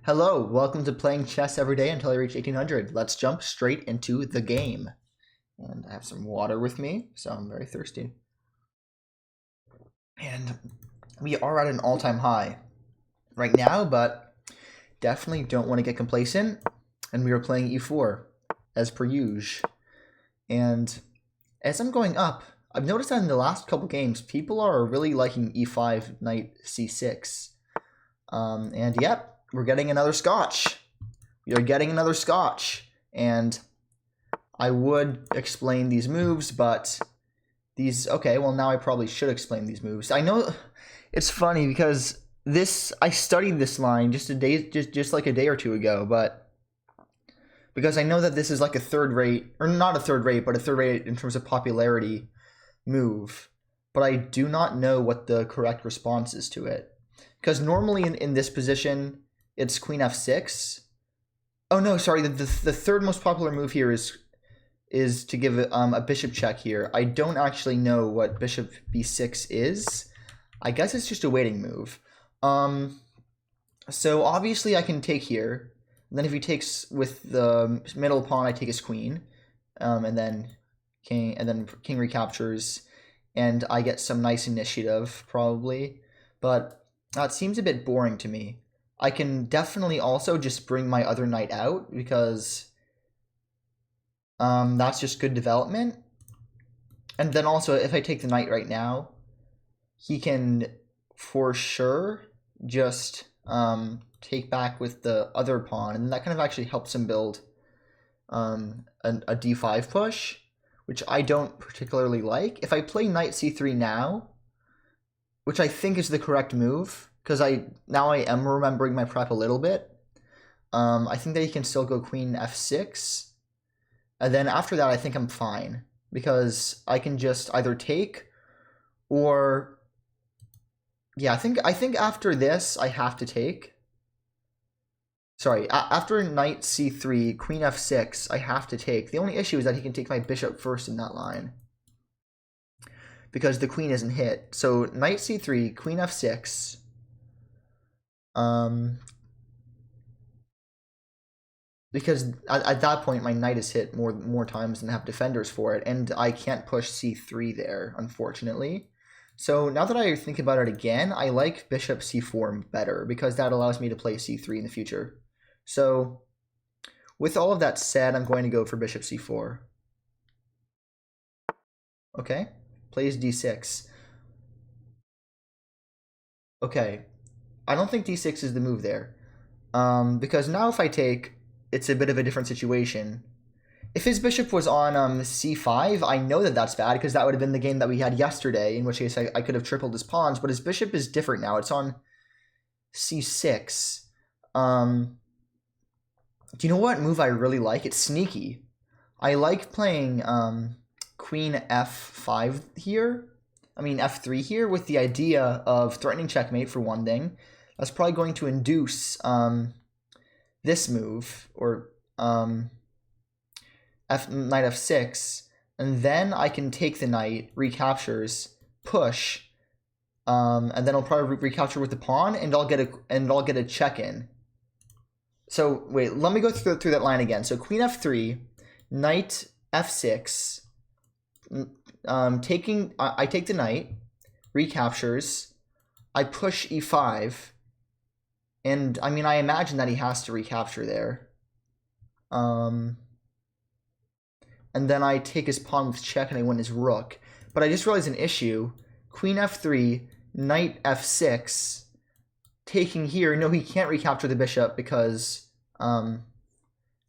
Hello, welcome to playing chess every day until I reach 1800. Let's jump straight into the game. And I have some water with me, so I'm very thirsty. And we are at an all-time high right now, but definitely don't want to get complacent. And we are playing e4, as per usual. And as I'm going up, I've noticed that in the last couple games, people are really liking e5, knight c6. And yep, we're getting another scotch. We are getting another scotch. And I would explain these moves, but okay, well now I probably should explain these moves. I know it's funny because I studied this line just like a day or two ago, but because I know that this is like a third rate, or not a third rate, but a third rate in terms of popularity move, but I do not know what the correct response is to it. Because normally in this position, it's queen f6. Oh no, sorry, the third most popular move here is to give a bishop check here. I don't actually know what bishop b6 is. I guess it's just a waiting move. So obviously I can take here. And then if he takes with the middle pawn, I take his queen. And then king recaptures. And I get some nice initiative, probably. But that seems a bit boring to me. I can definitely also just bring my other knight out because that's just good development. And then also, if I take the knight right now, he can for sure just take back with the other pawn, and that kind of actually helps him build a d5 push, which I don't particularly like. If I play knight c3 now, which I think is the correct move, because now I am remembering my prep a little bit. I think that he can still go queen f6, and then after that I think I'm fine, because I can just either take or yeah, I think after this I have to take. Sorry, after knight c3, queen f6, I have to take. The only issue is that he can take my bishop first in that line, because the queen isn't hit. So knight c3, queen f6. Because at that point my knight is hit more times than have defenders for it, and I can't push c3 there, unfortunately. So now that I think about it again, I like bishop c4 better, because that allows me to play c3 in the future. So with all of that said, I'm going to go for bishop c4. Okay, plays d6. Okay, I don't think d6 is the move there, because now if I take, it's a bit of a different situation. If his bishop was on c5, I know that that's bad, because that would have been the game that we had yesterday, in which case I could have tripled his pawns, but his bishop is different now. It's on c6. Do you know what move I really like? It's sneaky. I like playing queen f5 here. I mean f3 here, with the idea of threatening checkmate for one thing. That's probably going to induce this move, or knight f6, and then I can take the knight, recaptures, push, and then I'll probably recapture with the pawn, and I'll get a check in. So wait, let me go through that line again. So queen f3, knight f6, I take the knight, recaptures, I push e5, and I mean I imagine that he has to recapture there. And then I take his pawn with check and I win his rook. But I just realized an issue. Queen f3, knight f6, taking here. No, he can't recapture the bishop because that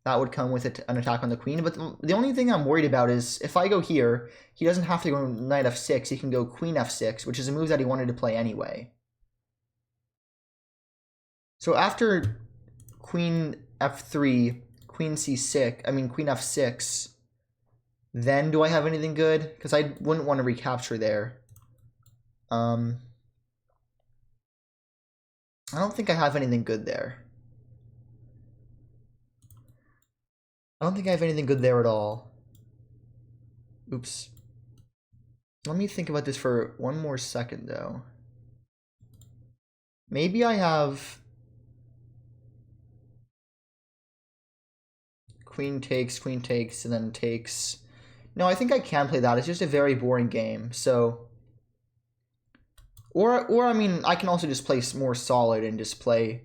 would come with an attack on the queen. But the only thing I'm worried about is if I go here, he doesn't have to go knight f6. He can go queen f6, which is a move that he wanted to play anyway. So after queen f3, queen c6, I mean queen f6, then do I have anything good? Because I wouldn't want to recapture there. I don't think I have anything good there. I don't think I have anything good there at all. Oops. Let me think about this for one more second, though. Maybe I have... queen takes, and then takes. No, I think I can play that. It's just a very boring game. So, or I mean, I can also just play more solid and just play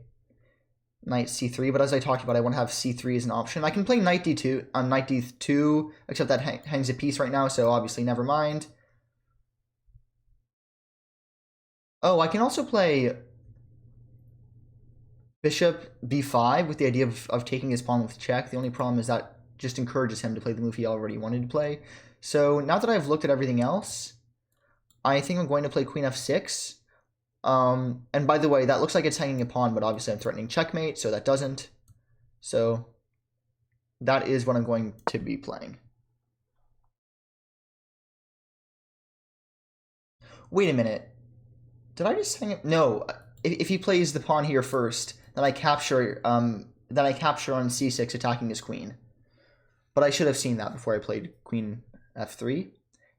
knight c3. But as I talked about, I want to have c3 as an option. I can play knight d2 on knight d2, except that hangs a piece right now, so obviously never mind. Oh, I can also play bishop b5 with the idea of taking his pawn with check. The only problem is that just encourages him to play the move he already wanted to play. So now that I've looked at everything else, I think I'm going to play queen f6. And by the way, that looks like it's hanging a pawn, but obviously I'm threatening checkmate, so that doesn't. So that is what I'm going to be playing. Wait a minute. Did I just hang it? No. If he plays the pawn here first, then I capture on c6 attacking his queen. But I should have seen that before I played queen f3.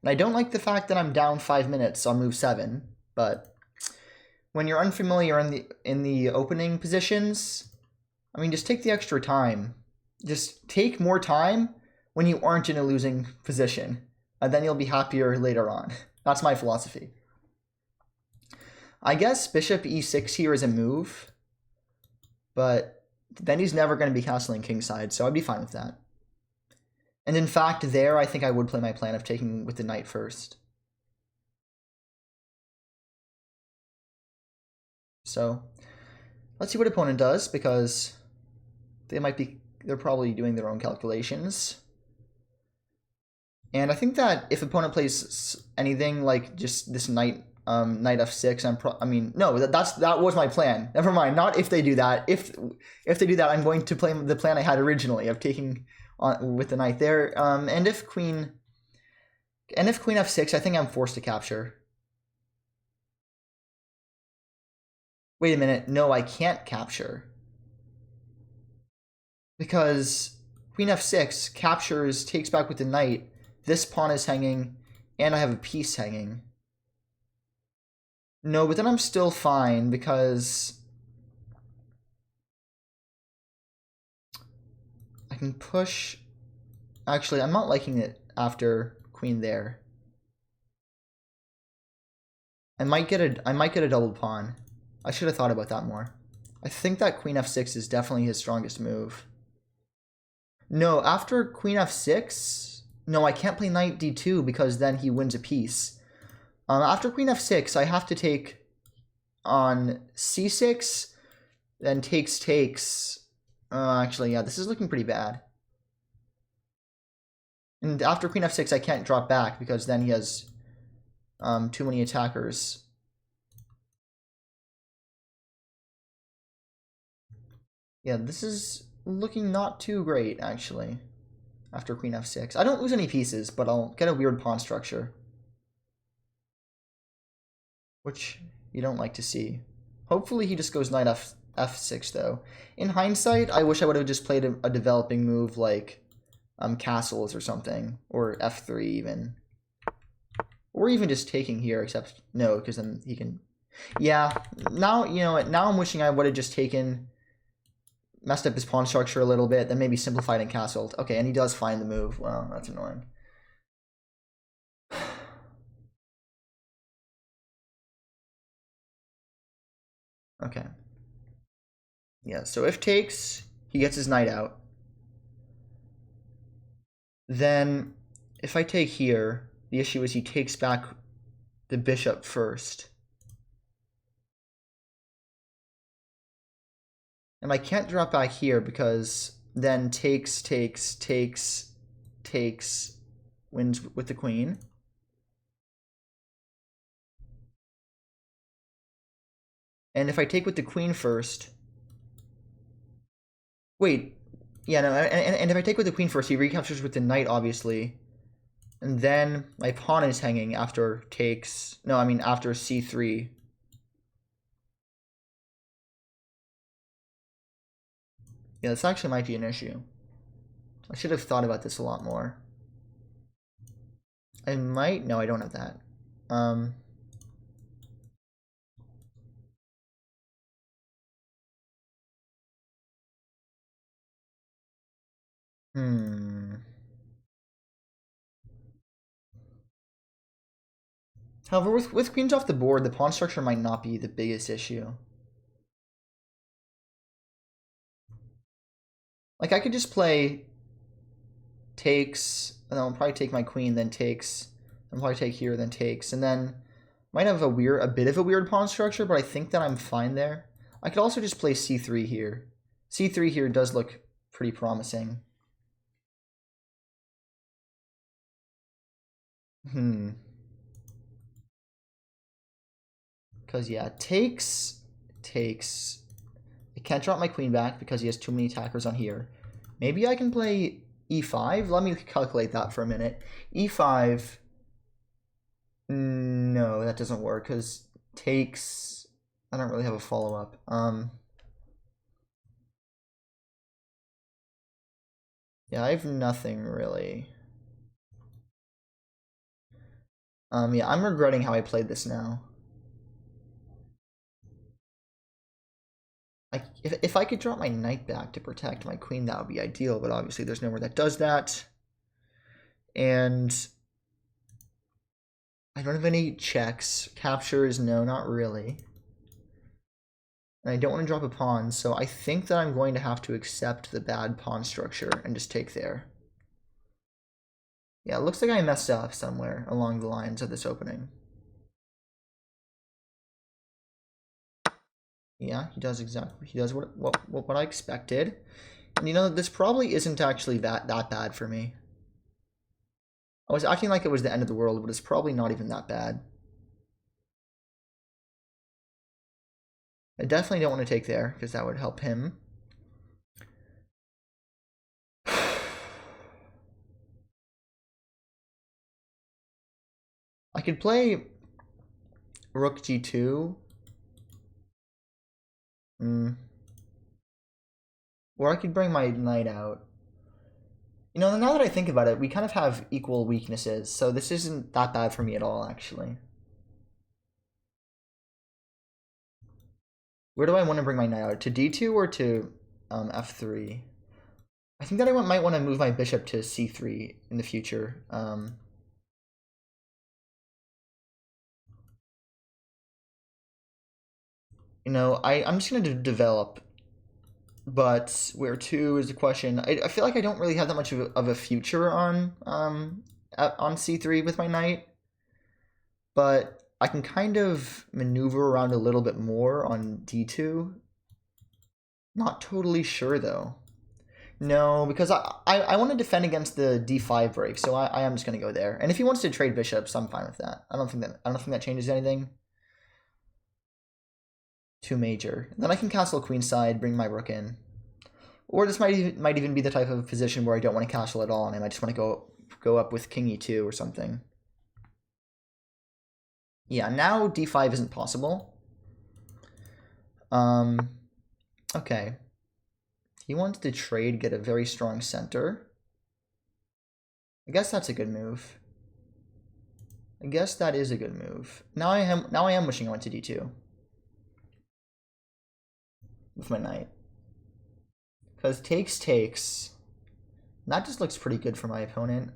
And I don't like the fact that I'm down 5 minutes on move 7, but when you're unfamiliar in the opening positions, I mean, just take the extra time. Just take more time when you aren't in a losing position, and then you'll be happier later on. That's my philosophy. I guess bishop e6 here is a move, but then he's never going to be castling kingside, so I'd be fine with that. And in fact, there, I think I would play my plan of taking with the knight first. So let's see what opponent does, because they're probably doing their own calculations. And I think that if opponent plays anything like just this knight f6, that was my plan. Never mind, not if they do that. If they do that, I'm going to play the plan I had originally of taking on with the knight there. And if queen f6, I think I'm forced to capture. Wait a minute, no, I can't capture. Because queen f6 captures, takes back with the knight. This pawn is hanging, and I have a piece hanging. No, but then I'm still fine because I can push. Actually, I'm not liking it after queen there. I might get a double pawn. I should have thought about that more. I think that queen f6 is definitely his strongest move. No, after queen f6, no, I can't play knight d2 because then he wins a piece. After queen f6, I have to take on c6, then takes. Actually, yeah, this is looking pretty bad. And after queen f6, I can't drop back because then he has too many attackers. Yeah, this is looking not too great, actually, after queen f6. I don't lose any pieces, but I'll get a weird pawn structure, which you don't like to see. Hopefully he just goes knight f6, though. In hindsight, I wish I would have just played a developing move like castles or something, or f3 even. Or even just taking here, except no, because then he can... Yeah, now, you know what, now I'm wishing I would have just messed up his pawn structure a little bit, then maybe simplified and castled. Okay, and he does find the move. Well, that's annoying. Okay. Yeah, so if takes, he gets his knight out. Then, if I take here, the issue is he takes back the bishop first. And I can't drop back here because then takes, wins with the queen. And if I take with the queen first... Wait, yeah, no, and if I take with the queen first, he recaptures with the knight, obviously. And then my pawn is hanging after takes... No, I mean after c3. Yeah, this actually might be an issue. I should have thought about this a lot more. I might... No, I don't have that. Hmm. However, with queens off the board, the pawn structure might not be the biggest issue. Like, I could just play takes, and then I'll probably take my queen, then takes, and probably take here, then takes, and then might have a bit of a weird pawn structure, but I think that I'm fine there. I could also just play c3 here. c3 here does look pretty promising. Because, yeah, takes. I can't drop my queen back because he has too many attackers on here. Maybe I can play e5. Let me calculate that for a minute. e5. No, that doesn't work because takes. I don't really have a follow-up. Yeah, I have nothing really. Yeah, I'm regretting how I played this now. If I could drop my knight back to protect my queen, that would be ideal, but obviously there's nowhere that does that. And I don't have any checks. Captures, no, not really. And I don't want to drop a pawn, so I think that I'm going to have to accept the bad pawn structure and just take there. Yeah, it looks like I messed up somewhere along the lines of this opening. Yeah, he does what I expected. And you know, this probably isn't actually that bad for me. I was acting like it was the end of the world, but it's probably not even that bad. I definitely don't want to take there, because that would help him. I could play rook g2. Or I could bring my knight out. You know, now that I think about it, we kind of have equal weaknesses, so this isn't that bad for me at all, actually. Where do I want to bring my knight out? To d2 or to f3? I think that I might want to move my bishop to c3 in the future. You know, I'm just going to develop, but where to is the question. I feel like I don't really have that much of a future on c3 with my knight, but I can kind of maneuver around a little bit more on d2. Not totally sure though. No, because I want to defend against the d5 break, so I am just going to go there. And if he wants to trade bishops, I'm fine with that. I don't think that changes anything too major. Then I can castle queenside, bring my rook in. Or this might even be the type of position where I don't want to castle at all, and I might just want to go up with king e2 or something. Yeah, now d5 isn't possible. Okay. He wants to trade, get a very strong center. I guess that's a good move. I guess that is a good move. Now I am wishing I went to d2 with my knight. Because takes. That just looks pretty good for my opponent.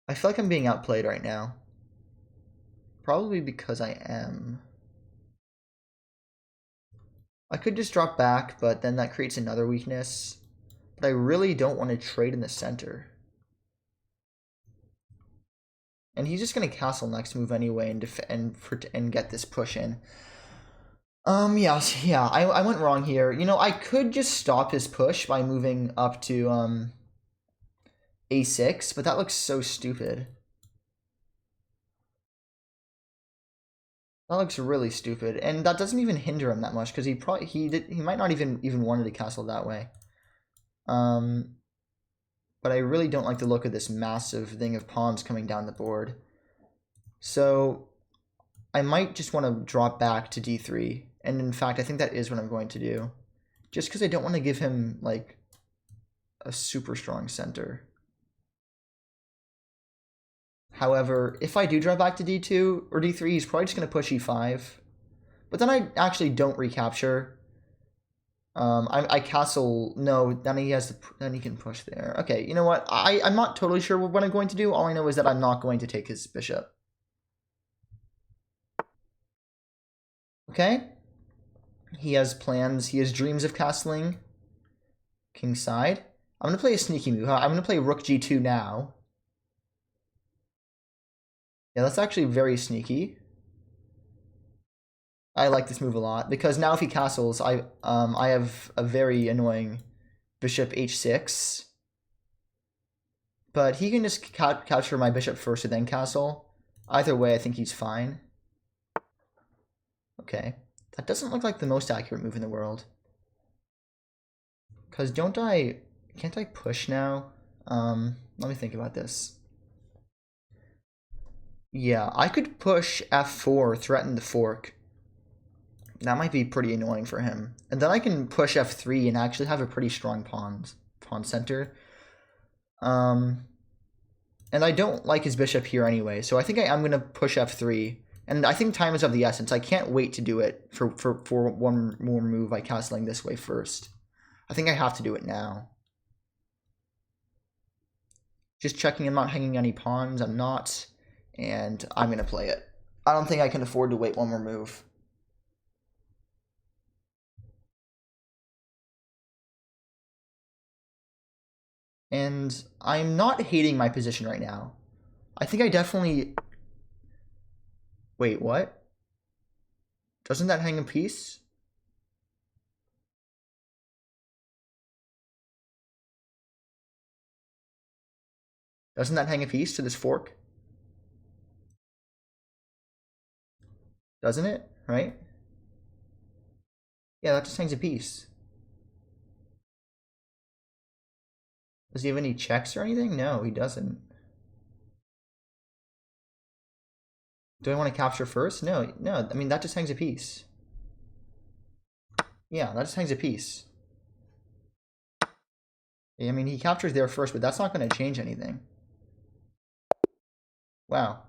I feel like I'm being outplayed right now. Probably because I am. I could just drop back, but then that creates another weakness. But I really don't want to trade in the center. And he's just going to castle next move anyway and get this push in. Yeah, I went wrong here. You know, I could just stop his push by moving up to a6, but that looks so stupid. That looks really stupid, and that doesn't even hinder him that much because he might not even wanted to castle that way. But I really don't like the look of this massive thing of pawns coming down the board. So I might just want to drop back to d3, and in fact, I think that is what I'm going to do, just because I don't want to give him like a super strong center. However, if I do drop back to d2 or d3, he's probably just going to push e5. But then I actually don't recapture. I castle. No, then he has to. Then he can push there. Okay, you know what? I'm not totally sure what I'm going to do. All I know is that I'm not going to take his bishop. Okay. He has plans. He has dreams of castling kingside. I'm gonna play a sneaky move. I'm gonna play rook g2 now. Yeah, that's actually very sneaky. I like this move a lot because now if he castles, I have a very annoying bishop h6. But he can just capture my bishop first and then castle. Either way, I think he's fine. Okay. That doesn't look like the most accurate move in the world. Because can't I push now? Let me think about this. Yeah, I could push f4, threaten the fork. That might be pretty annoying for him. And then I can push f3 and actually have a pretty strong pawn center. And I don't like his bishop here anyway, so I think I'm going to push f3. And I think time is of the essence. I can't wait to do it for one more move by castling this way first. I think I have to do it now. Just checking I'm not hanging any pawns. I'm not. And I'm going to play it. I don't think I can afford to wait one more move. And I'm not hating my position right now. I think I definitely... Wait, what? Doesn't that hang a piece? Doesn't that hang a piece to this fork? Doesn't it? Right? Yeah, that just hangs a piece. Does he have any checks or anything? No, he doesn't. Do I want to capture first? No. I mean, that just hangs a piece. Yeah, that just hangs a piece. I mean, he captures there first, but that's not going to change anything. Wow.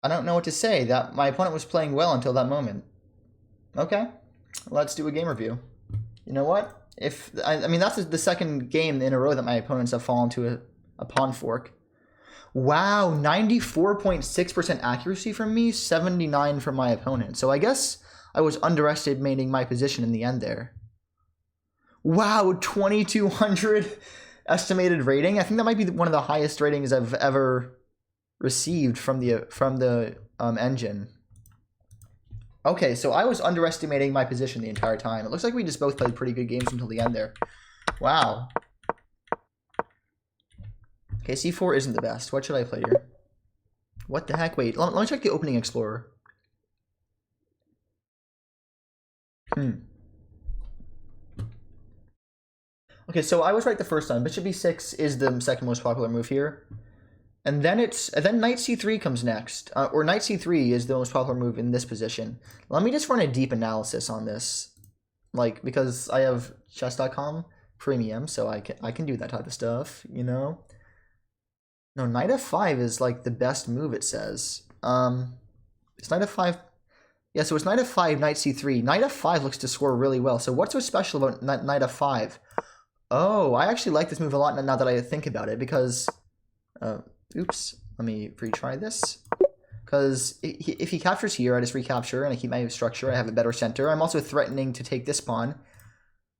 I don't know what to say. That my opponent was playing well until that moment. Okay, let's do a game review. You know what? I mean, that's the second game in a row that my opponents have fallen to a pawn fork. Wow, 94.6% accuracy from me, 79 from my opponent. So I guess I was underestimating my position in the end there. Wow, 2200 estimated rating. I think that might be one of the highest ratings I've ever received from the engine. Okay, so I was underestimating my position the entire time. It looks like we just both played pretty good games until the end there. Wow. Okay, c4 isn't the best. What should I play here? What the heck? Wait, let me check the opening explorer. Okay, so I was right the first time. Bishop e6 is the second most popular move here. And then knight c3 comes next. Or knight c3 is the most popular move in this position. Let me just run a deep analysis on this. Like, because I have chess.com premium, so I can do that type of stuff, you know? No, knight f5 is like the best move, it says. It's knight f5. Yeah, so it's knight f5, knight c3. Knight f5 looks to score really well. So what's so special about knight f5? Oh, I actually like this move a lot now that I think about it, because... oops, let me retry this. Because if he captures here, I just recapture and I keep my structure. I have a better center. I'm also threatening to take this pawn.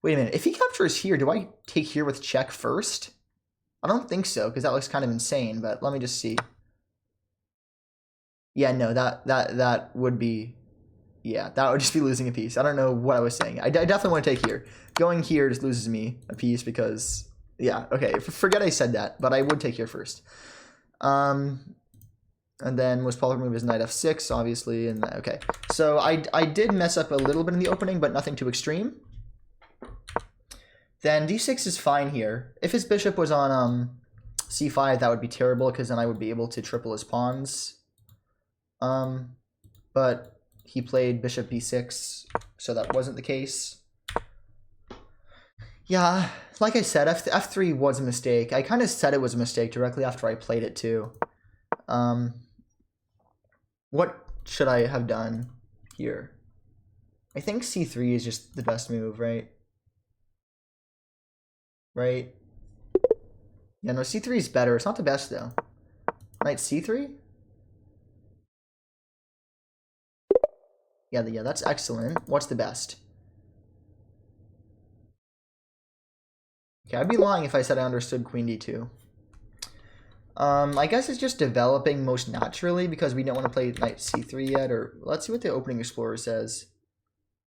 Wait a minute. If he captures here, do I take here with check first? I don't think so, because that looks kind of insane, but let me just see. Yeah, no, that would be... Yeah, that would just be losing a piece. I don't know what I was saying. I definitely want to take here. Going here just loses me a piece because... Yeah, okay, forget I said that, but I would take here first. And then most popular move is knight f6, obviously, and okay. So I did mess up a little bit in the opening, but nothing too extreme. Then d6 is fine here. If his bishop was on c5, that would be terrible, because then I would be able to triple his pawns. But he played bishop b6, so that wasn't the case. Yeah, like I said, f3 was a mistake. I kind of said it was a mistake directly after I played it too. What should I have done here? I think c3 is just the best move, right? Right? Yeah, no, c3 is better. It's not the best, though. Knight c3? Yeah, that's excellent. What's the best? Okay, I'd be lying if I said I understood queen d2. I guess it's just developing most naturally because we don't want to play knight c3 yet, or let's see what the opening explorer says.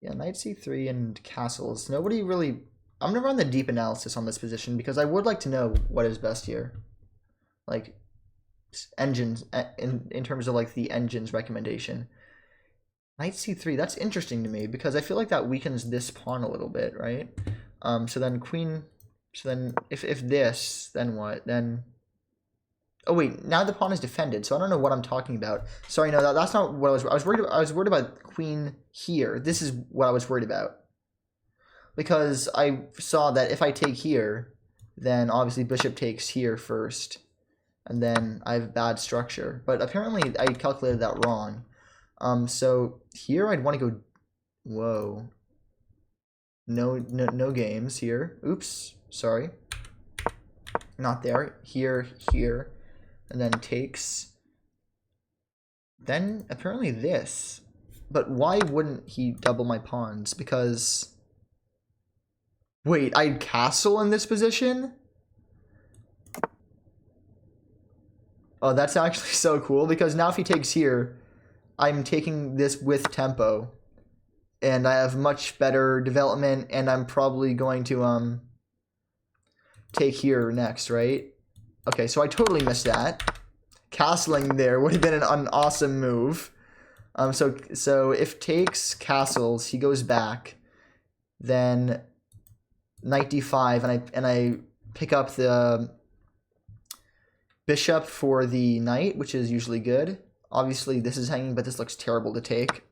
Yeah, knight c3 and castles. Nobody really... I'm going to run the deep analysis on this position because I would like to know what is best here. Like, engines, in terms of like the engine's recommendation. Knight c3, that's interesting to me because I feel like that weakens this pawn a little bit, right? So then queen... So then if this, then what? Then... Oh wait, now the pawn is defended, so I don't know what I'm talking about. Sorry, no, that's not what I was worried about. I was worried about queen here. This is what I was worried about. Because I saw that if I take here, then obviously bishop takes here first. And then I have bad structure. But apparently I calculated that wrong. So here I'd want to go... Whoa. No games here. Oops, sorry. Not there. Here. And then takes. Then apparently this. But why wouldn't he double my pawns? Because... Wait, I'd castle in this position? Oh, that's actually so cool. Because now if he takes here, I'm taking this with tempo. And I have much better development. And I'm probably going to take here next, right? Okay, so I totally missed that. Castling there would have been an awesome move. So if takes castles, he goes back. Then knight d5, and I pick up the bishop for the knight, which is usually good. Obviously, this is hanging, but this looks terrible to take.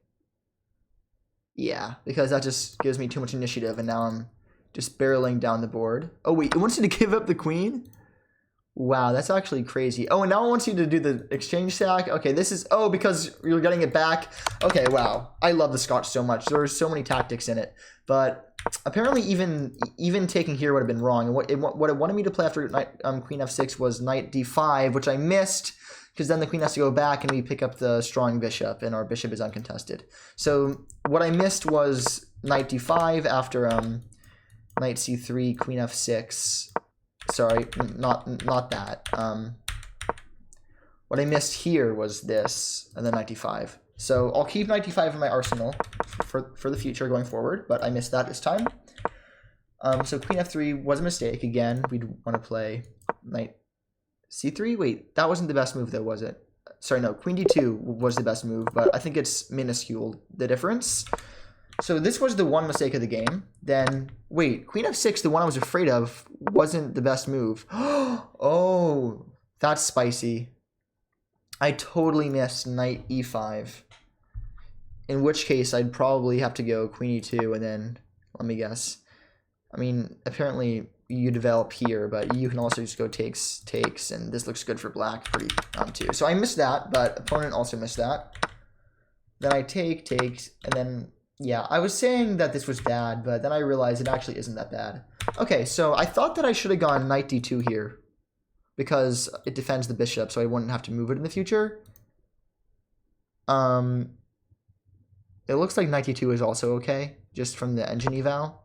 Yeah, because that just gives me too much initiative, and now I'm just barreling down the board. Oh wait, it wants you to give up the queen? Wow, that's actually crazy. Oh, and now it wants you to do the exchange sack. Okay, this is... Oh, because you're getting it back. Okay, wow. I love the Scotch so much. There's so many tactics in it. But apparently even taking here would have been wrong. And what it wanted me to play after knight, queen f6 was knight d5, which I missed because then the queen has to go back and we pick up the strong bishop, and our bishop is uncontested. So what I missed was knight d5 after knight c3, queen f6... Sorry, not that. What I missed here was this, and then knight d5. So I'll keep knight d5 in my arsenal for the future going forward, but I missed that this time. So queen f3 was a mistake. Again, we'd want to play knight c3. Wait, that wasn't the best move though, was it? Sorry, no, queen d2 was the best move, but I think it's minuscule, the difference. So this was the one mistake of the game. Then, wait, queen f6, the one I was afraid of, wasn't the best move. Oh, that's spicy. I totally missed knight e5. In which case, I'd probably have to go queen e2, and then, let me guess. I mean, apparently you develop here, but you can also just go takes, and this looks good for black pretty too. So I missed that, but opponent also missed that. Then I takes, and then... Yeah, I was saying that this was bad, but then I realized it actually isn't that bad. Okay, so I thought that I should have gone knight d2 here because it defends the bishop, so I wouldn't have to move it in the future. It looks like knight d2 is also okay, just from the engine eval.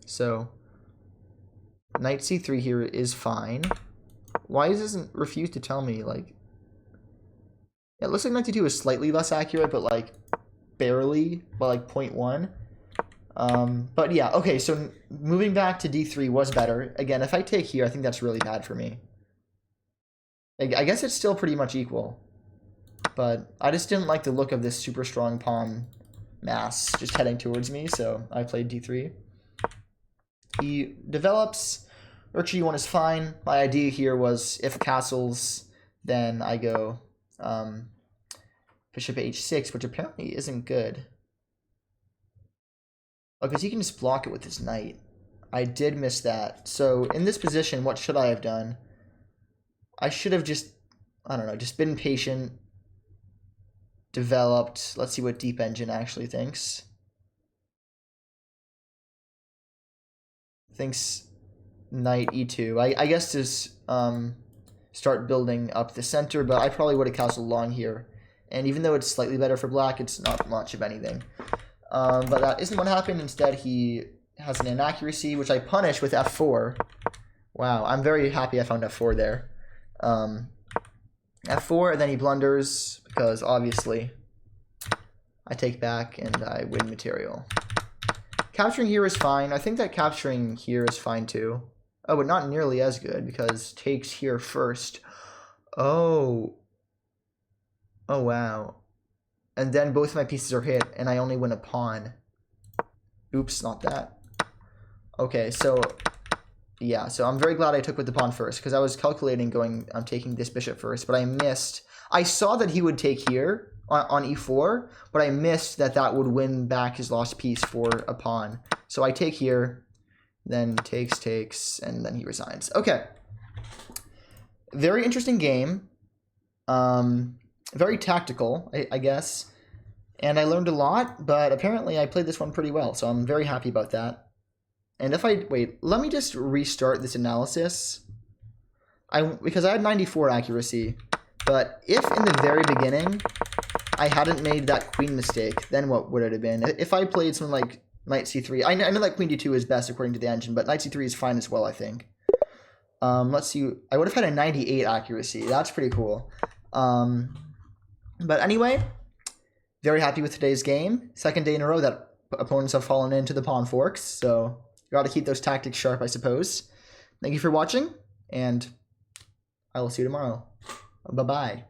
So knight c3 here is fine. Why doesn't refuse to tell me, like... It looks like knight d2 is slightly less accurate, but like barely, by like 0.1. But yeah, okay, so moving back to d3 was better. Again, if I take here, I think that's really bad for me. I guess it's still pretty much equal. But I just didn't like the look of this super strong pawn mass just heading towards me, so I played d3. He develops. Rook g1 is fine. My idea here was if castles, then I go... bishop h6, which apparently isn't good. Oh, because he can just block it with his knight. I did miss that. So in this position, what should I have done? I should have just, I don't know, just been patient. developed. Let's see what Deep Engine actually thinks. Thinks knight e2. I guess to start building up the center, but I probably would have castled along here. And even though it's slightly better for black, it's not much of anything. But that isn't what happened. Instead, he has an inaccuracy, which I punish with f4. Wow, I'm very happy I found f4 there. F4, and then he blunders, because obviously I take back and I win material. Capturing here is fine. I think that capturing here is fine too. Oh, but not nearly as good, because takes here first. Oh. Oh, wow. And then both of my pieces are hit, and I only win a pawn. Oops, not that. Okay, so yeah, so I'm very glad I took with the pawn first, because I was calculating I'm taking this bishop first, but I missed. I saw that he would take here on e4, but I missed that would win back his lost piece for a pawn. So I take here, then takes, and then he resigns. Okay. Very interesting game. Very tactical, I guess. And I learned a lot, but apparently I played this one pretty well, so I'm very happy about that. And if wait, let me just restart this analysis. Because I had 94 accuracy, but if in the very beginning I hadn't made that queen mistake, then what would it have been? If I played something like knight c3, I know that queen d2 is best according to the engine, but knight c3 is fine as well, I think. Let's see, I would have had a 98 accuracy. That's pretty cool. But anyway, very happy with today's game. Second day in a row that opponents have fallen into the pawn forks, so you got to keep those tactics sharp, I suppose. Thank you for watching, and I will see you tomorrow. Bye-bye.